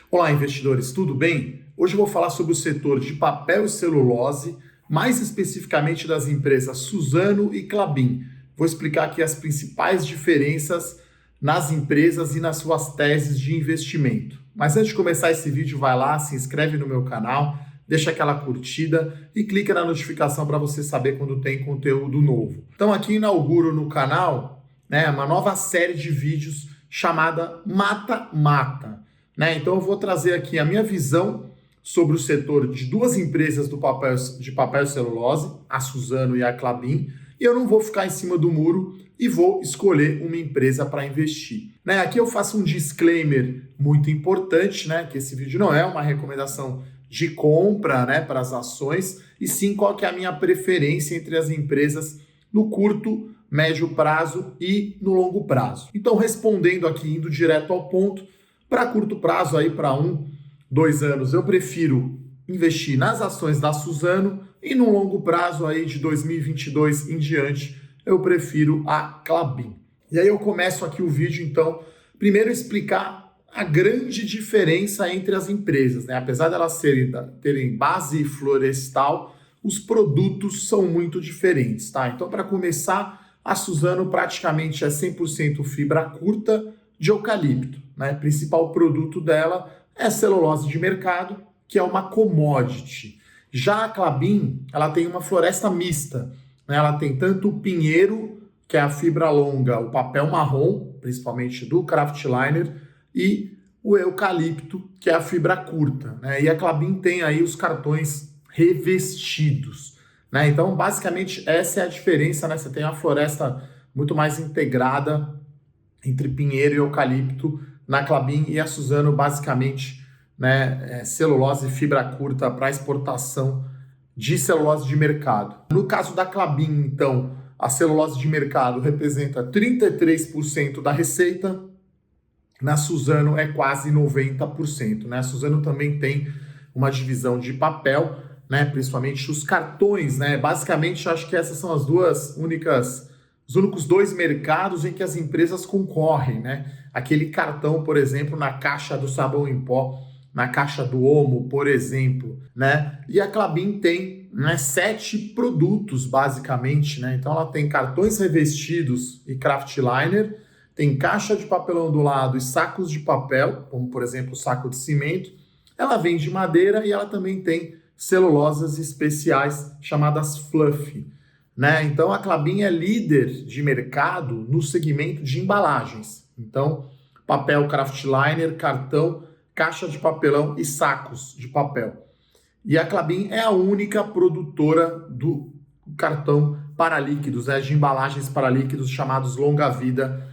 Olá, investidores, tudo bem? Hoje eu vou falar sobre o setor de papel e celulose, mais especificamente das empresas Suzano e Klabin. Vou explicar aqui as principais diferenças nas empresas e nas suas teses de investimento. Mas antes de começar esse vídeo, vai lá, se inscreve no meu canal, deixa aquela curtida e clica na notificação para você saber quando tem conteúdo novo. Então aqui inauguro no canal uma nova série de vídeos chamada Mata-Mata. Então eu vou trazer aqui a minha visão sobre o setor de duas empresas de papel e celulose, a Suzano e a Klabin, e eu não vou ficar em cima do muro e vou escolher uma empresa para investir. Aqui eu faço um disclaimer muito importante, que esse vídeo não é uma recomendação de compra para as ações, e sim qual que é a minha preferência entre as empresas no curto, médio prazo e no longo prazo. Então, respondendo aqui, indo direto ao ponto, para curto prazo, aí para 2 anos, eu prefiro investir nas ações da Suzano, e no longo prazo aí de 2022 em diante, eu prefiro a Klabin. E aí eu começo aqui o vídeo, então, primeiro explicar a grande diferença entre as empresas. Apesar de elas terem base florestal, os produtos são muito diferentes. Então, para começar, a Suzano praticamente é 100% fibra curta de eucalipto. O principal produto dela é celulose de mercado, que é uma commodity. Já a Klabin, ela tem uma floresta mista. Ela tem tanto o pinheiro, que é a fibra longa, o papel marrom, principalmente do kraftliner, e o eucalipto, que é a fibra curta. E a Klabin tem aí os cartões revestidos. Então, basicamente, essa é a diferença. Você tem uma floresta muito mais integrada entre pinheiro e eucalipto na Klabin, e a Suzano, basicamente, celulose e fibra curta para exportação de celulose de mercado. No caso da Klabin, então, a celulose de mercado representa 33% da receita, na Suzano é quase 90%. A Suzano também tem uma divisão de papel, principalmente os cartões. Basicamente, acho que essas são os únicos 2 mercados em que as empresas concorrem. Aquele cartão, por exemplo, na caixa do sabão em pó, na caixa do Omo, por exemplo. E a Klabin tem 7 produtos, basicamente. Então, ela tem cartões revestidos e kraftliner, tem caixa de papelão do lado e sacos de papel, como, por exemplo, o saco de cimento. Ela vende madeira e ela também tem celulosas especiais chamadas fluff. Então, a Klabin é líder de mercado no segmento de embalagens. Então, papel kraftliner, cartão, caixa de papelão e sacos de papel. E a Klabin é a única produtora do cartão para líquidos, de embalagens para líquidos chamados longa-vida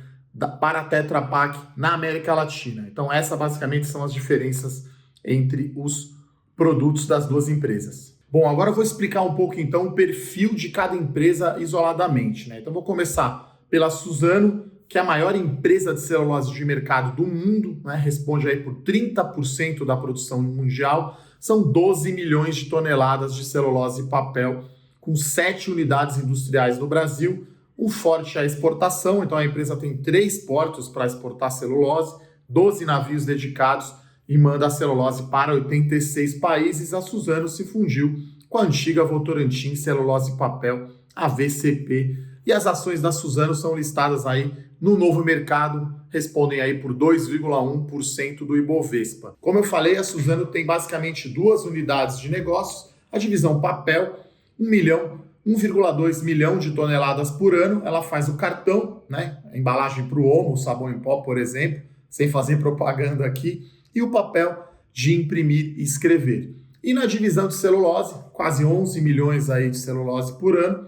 para Tetra Pak na América Latina. Então, essas basicamente são as diferenças entre os produtos das duas empresas. Bom, agora eu vou explicar um pouco então o perfil de cada empresa isoladamente. Então, vou começar pela Suzano, que é a maior empresa de celulose de mercado do mundo, responde aí por 30% da produção mundial, são 12 milhões de toneladas de celulose e papel, com 7 unidades industriais no Brasil. O forte é a exportação, então a empresa tem 3 portos para exportar celulose, 12 navios dedicados e manda a celulose para 86 países. A Suzano se fundiu com a antiga Votorantim Celulose e Papel, a VCP, e as ações da Suzano são listadas aí no novo mercado, respondem aí por 2,1% do Ibovespa. Como eu falei, a Suzano tem basicamente 2 unidades de negócios, a divisão papel, 1,2 milhão de toneladas por ano, ela faz o cartão, a embalagem para o Omo, o sabão em pó, por exemplo, sem fazer propaganda aqui, e o papel de imprimir e escrever. E na divisão de celulose, quase 11 milhões aí de celulose por ano,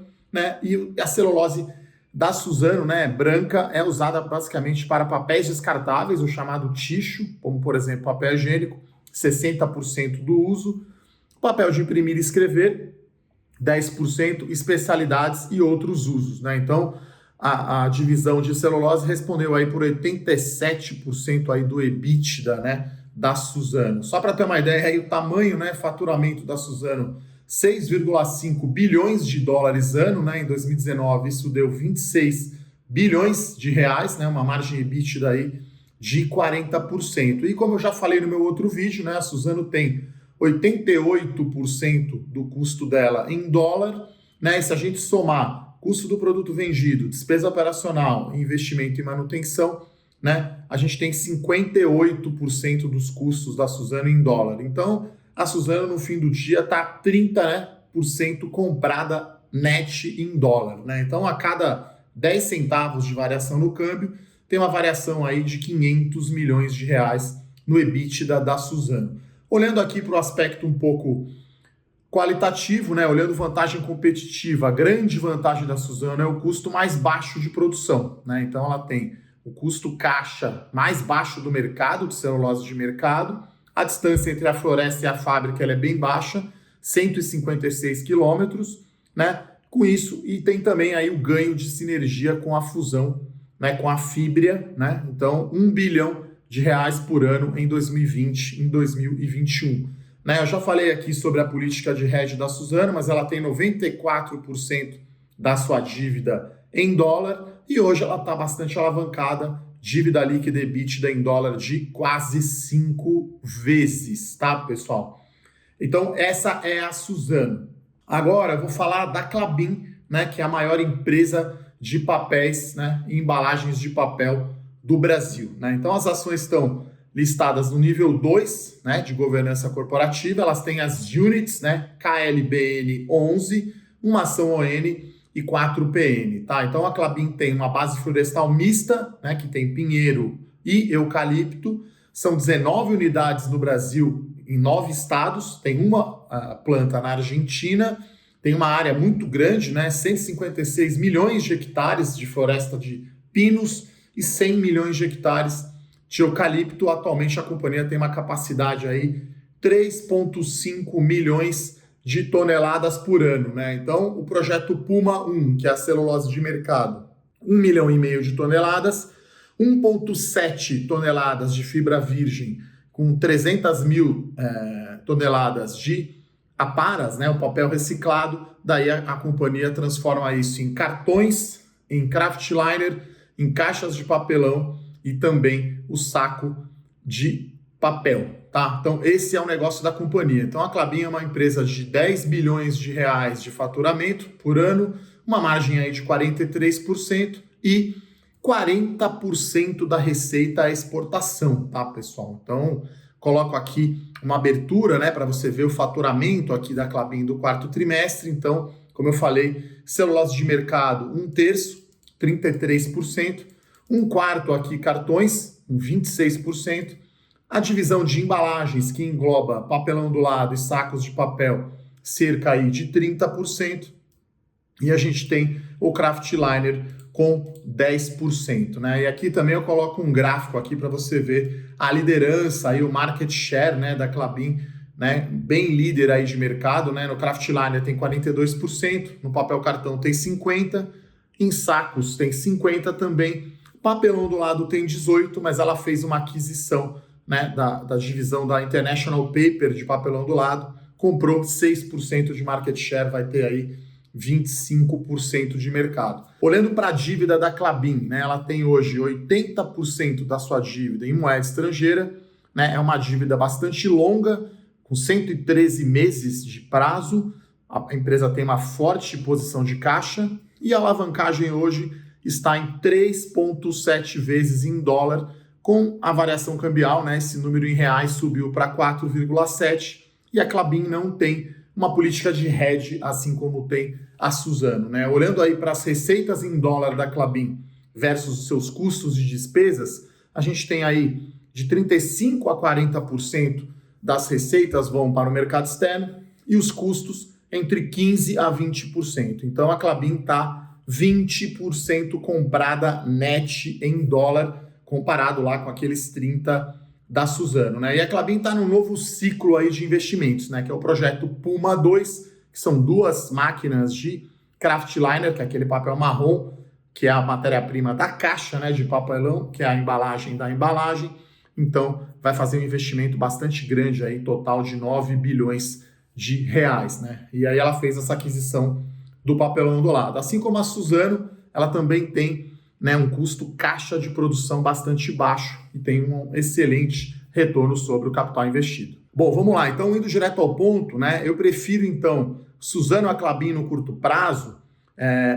e a celulose da Suzano, branca, é usada basicamente para papéis descartáveis, o chamado tixo, como por exemplo papel higiênico, 60% do uso, papel de imprimir e escrever, 10%, especialidades e outros usos. Então, a divisão de celulose respondeu aí por 87% aí do EBITDA, da Suzano. Só para ter uma ideia, aí o tamanho, faturamento da Suzano, 6,5 bilhões de dólares ano, em 2019 isso deu 26 bilhões de reais, uma margem EBITDA aí de 40%. E como eu já falei no meu outro vídeo, né, a Suzano tem 88% do custo dela em dólar, né? E se a gente somar custo do produto vendido, despesa operacional, investimento e manutenção, né, a gente tem 58% dos custos da Suzano em dólar. Então, a Suzano, no fim do dia, está 30% comprada net em dólar, né? Então, a cada 10 centavos de variação no câmbio, tem uma variação aí de 500 milhões de reais no EBITDA da Suzano. Olhando aqui para o aspecto um pouco qualitativo, né? Olhando vantagem competitiva, a grande vantagem da Suzano é o custo mais baixo de produção, né? Então, ela tem o custo caixa mais baixo do mercado, de celulose de mercado. A distância entre a floresta e a fábrica ela é bem baixa, 156 quilômetros, né? Com isso, e tem também aí o ganho de sinergia com a fusão, né, com a Fibria, né? Então, 1 bilhão de reais por ano em 2020, em 2021. Né? Eu já falei aqui sobre a política de hedge da Suzano, mas ela tem 94% da sua dívida em dólar e hoje ela está bastante alavancada, dívida líquida EBITDA em dólar de quase 5 vezes, tá, pessoal? Então, essa é a Suzano. Agora, eu vou falar da Klabin, né, que é a maior empresa de papéis, né, e embalagens de papel do Brasil, né? Então, as ações estão listadas no nível 2, né, de governança corporativa. Elas têm as units, né, KLBN 11, uma ação ON e 4 PN, tá? Então, a Klabin tem uma base florestal mista, né, que tem pinheiro e eucalipto. São 19 unidades no Brasil, em 9 estados, tem uma planta na Argentina, tem uma área muito grande, né, 156 milhões de hectares de floresta de pinos e 100 milhões de hectares de eucalipto. Atualmente a companhia tem uma capacidade aí 3,5 milhões de toneladas por ano, né? Então o projeto Puma 1, que é a celulose de mercado, 1,5 milhão de toneladas, 1,7 toneladas de fibra virgem, com 300 mil toneladas de aparas, né, o papel reciclado. Daí a companhia transforma isso em cartões, em kraftliner, em caixas de papelão e também o saco de papel, tá? Então esse é o negócio da companhia. Então a Klabin é uma empresa de 10 bilhões de reais de faturamento por ano, uma margem aí de 43% e 40% da receita é exportação, tá, pessoal? Então, coloco aqui uma abertura, né, para você ver o faturamento aqui da Klabin do quarto trimestre. Então, como eu falei, celulose de mercado, 1/3, 33%. 1/4 aqui cartões, 26%. A divisão de embalagens, que engloba papelão do lado e sacos de papel, cerca aí de 30%. E a gente tem o kraftliner com 10%, né? E aqui também eu coloco um gráfico aqui para você ver a liderança e o market share, né, da Klabin, né, bem líder aí de mercado, né? No kraftliner tem 42%, no papel cartão tem 50%, em sacos tem 50% também, papelão do lado tem 18%, mas ela fez uma aquisição, né, da divisão da International Paper de papelão do lado, comprou 6% de market share, vai ter aí 25% de mercado. Olhando para a dívida da Klabin, né, ela tem hoje 80% da sua dívida em moeda estrangeira, né, é uma dívida bastante longa, com 113 meses de prazo. A empresa tem uma forte posição de caixa e a alavancagem hoje está em 3,7 vezes em dólar, com a variação cambial, né, esse número em reais subiu para 4,7 e a Klabin não tem uma política de hedge, assim como tem a Suzano, né? Olhando aí para as receitas em dólar da Klabin versus os seus custos de despesas, a gente tem aí de 35% a 40% das receitas vão para o mercado externo e os custos entre 15% a 20%. Então a Klabin está 20% comprada net em dólar, comparado lá com aqueles 30% da Suzano, né? E a Klabin está num novo ciclo aí de investimentos, né? Que é o projeto Puma 2, que são 2 máquinas de kraftliner, que é aquele papel marrom, que é a matéria-prima da caixa, né, de papelão, que é a embalagem da embalagem. Então, vai fazer um investimento bastante grande aí, total de 9 bilhões de reais, né? E aí ela fez essa aquisição do papelão do lado. Assim como a Suzano, ela também tem né, um custo caixa de produção bastante baixo e tem um excelente retorno sobre o capital investido. Bom, vamos lá. Então, indo direto ao ponto, né, eu prefiro, então, Suzano e a Klabin no curto prazo,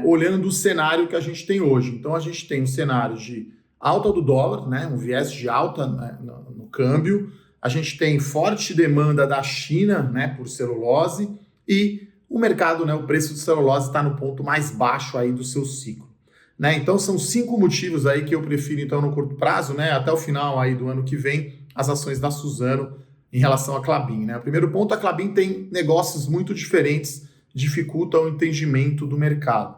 olhando o cenário que a gente tem hoje. Então, a gente tem um cenário de alta do dólar, né, um viés de alta, né, no câmbio. A gente tem forte demanda da China, né, por celulose, e o mercado, né, o preço de celulose está no ponto mais baixo aí do seu ciclo. Né? Então, são 5 motivos aí que eu prefiro, então, no curto prazo, né, até o final aí do ano que vem, as ações da Suzano em relação à Klabin. Né? O primeiro ponto, a Klabin tem negócios muito diferentes, dificultam o entendimento do mercado.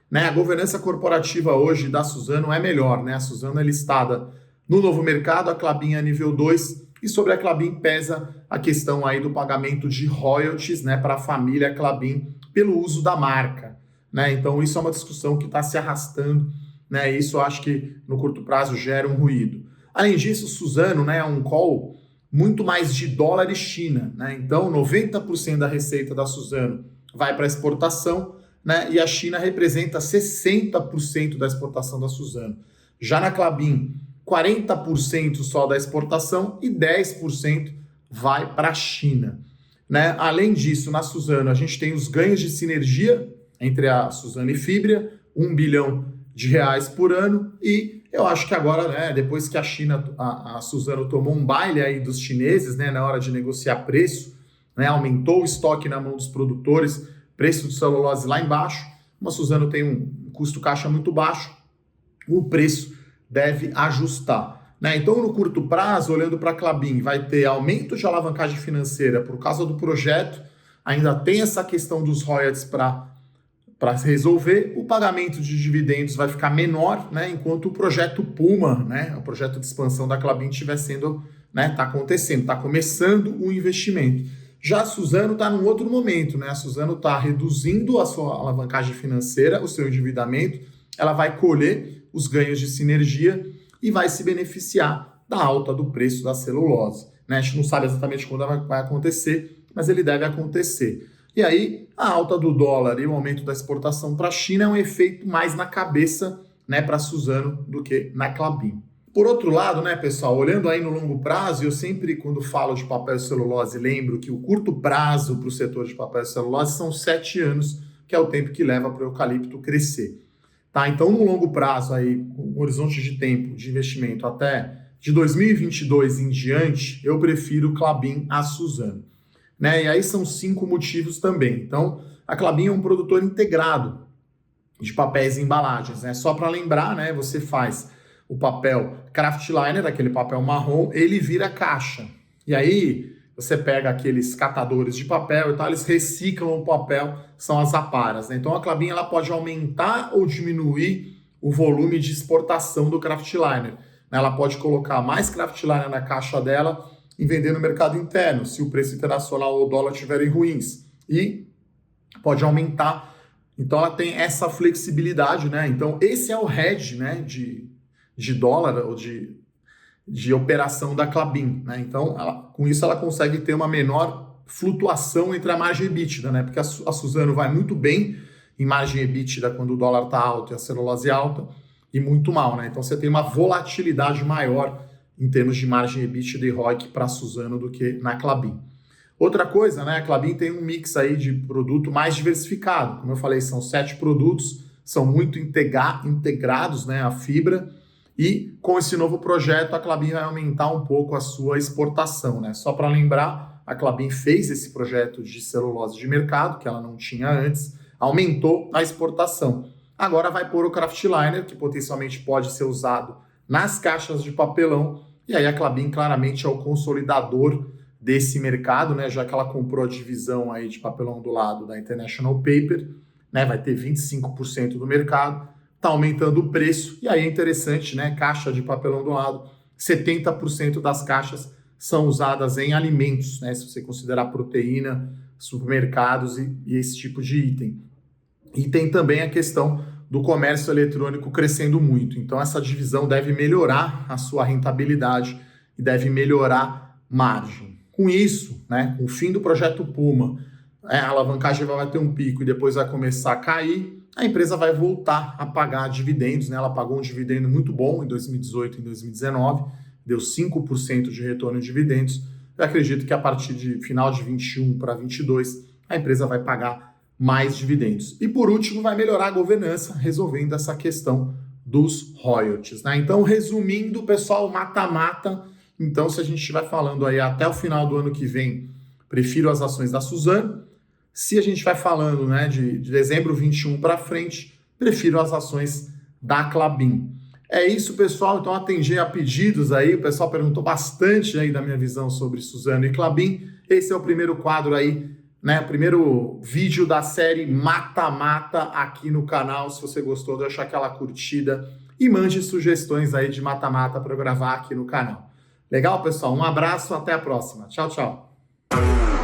Né? A governança corporativa hoje da Suzano é melhor. Né? A Suzano é listada no novo mercado, a Klabin é nível 2, e sobre a Klabin pesa a questão aí do pagamento de royalties, né, para a família Klabin pelo uso da marca. Né? Então isso é uma discussão que está se arrastando, né? Isso eu acho que no curto prazo gera um ruído. Além disso, Suzano, né, é um call muito mais de dólar e China. Né? Então 90% da receita da Suzano vai para exportação, né, e a China representa 60% da exportação da Suzano. Já na Klabin, 40% só da exportação e 10% vai para a China. Né? Além disso, na Suzano, a gente tem os ganhos de sinergia entre a Suzano e Fibria, R$1 bilhão por ano, e eu acho que agora, né, depois que a China, a Suzano tomou um baile aí dos chineses, né, na hora de negociar preço, né, aumentou o estoque na mão dos produtores, preço de celulose lá embaixo, uma Suzano tem um custo caixa muito baixo, o preço deve ajustar. Né? Então, no curto prazo, olhando para a Klabin, vai ter aumento de alavancagem financeira por causa do projeto, ainda tem essa questão dos royalties para resolver, o pagamento de dividendos vai ficar menor, né? Enquanto o projeto Puma, né, o projeto de expansão da Klabin estiver sendo, né, está acontecendo, está começando o investimento. Já a Suzano está num outro momento, né? A Suzano está reduzindo a sua alavancagem financeira, o seu endividamento, ela vai colher os ganhos de sinergia e vai se beneficiar da alta do preço da celulose. Né? A gente não sabe exatamente quando vai acontecer, mas ele deve acontecer. E aí, a alta do dólar e o aumento da exportação para a China é um efeito mais na cabeça, né, para a Suzano do que na Klabin. Por outro lado, né, pessoal, olhando aí no longo prazo, eu sempre, quando falo de papel e celulose, lembro que o curto prazo para o setor de papel e celulose são 7 anos, que é o tempo que leva para o eucalipto crescer. Tá? Então, no longo prazo, aí, com um horizonte de tempo de investimento até de 2022 em diante, eu prefiro Klabin a Suzano. Né? E aí são 5 motivos também. Então, a Klabin é um produtor integrado de papéis e embalagens. Né? Só para lembrar, né, você faz o papel Kraftliner, aquele papel marrom, ele vira caixa. E aí você pega aqueles catadores de papel e tal, eles reciclam o papel, são as aparas. Né? Então a Klabin ela pode aumentar ou diminuir o volume de exportação do Kraftliner. Ela pode colocar mais Kraftliner na caixa dela e vender no mercado interno, se o preço internacional ou o dólar estiverem ruins. E pode aumentar. Então ela tem essa flexibilidade, né? Então esse é o hedge, né, de dólar ou de operação da Klabin, né? Então com isso ela consegue ter uma menor flutuação entre a margem EBITDA, né? Porque a Suzano vai muito bem em margem EBITDA quando o dólar está alto e a celulose alta, e muito mal, né? Então você tem uma volatilidade maior em termos de margem EBITDA e ROIC para a Suzano do que na Klabin. Outra coisa, né, a Klabin tem um mix aí de produto mais diversificado. Como eu falei, são 7 produtos, são muito integrados, né, a fibra, e com esse novo projeto a Klabin vai aumentar um pouco a sua exportação. Né? Só para lembrar, a Klabin fez esse projeto de celulose de mercado, que ela não tinha antes, aumentou a exportação. Agora vai pôr o Kraftliner, que potencialmente pode ser usado nas caixas de papelão, e aí a Klabin claramente é o consolidador desse mercado, né, já que ela comprou a divisão aí de papelão do lado da International Paper, né, vai ter 25% do mercado, está aumentando o preço, e aí é interessante, né, caixa de papelão do lado, 70% das caixas são usadas em alimentos, né, se você considerar proteína, supermercados e esse tipo de item. E tem também a questão do comércio eletrônico crescendo muito. Então, essa divisão deve melhorar a sua rentabilidade e deve melhorar margem. Com isso, né, com o fim do projeto Puma, a alavancagem vai ter um pico e depois vai começar a cair, a empresa vai voltar a pagar dividendos, né? Ela pagou um dividendo muito bom em 2018 e 2019, deu 5% de retorno em dividendos. Eu acredito que a partir de final de 21 para 22, a empresa vai pagar mais dividendos. E por último, vai melhorar a governança, resolvendo essa questão dos royalties, né? Então, resumindo, pessoal, mata-mata. Então, se a gente estiver falando aí até o final do ano que vem, prefiro as ações da Suzano. Se a gente vai falando, né, de dezembro 21 para frente, prefiro as ações da Klabin. É isso, pessoal. Então, atendi a pedidos aí. O pessoal perguntou bastante aí da minha visão sobre Suzano e Klabin. Esse é o primeiro quadro aí, né? O primeiro vídeo da série Mata-Mata aqui no canal. Se você gostou, deixa aquela curtida e mande sugestões aí de mata-mata para eu gravar aqui no canal. Legal, pessoal? Um abraço, até a próxima. Tchau, tchau.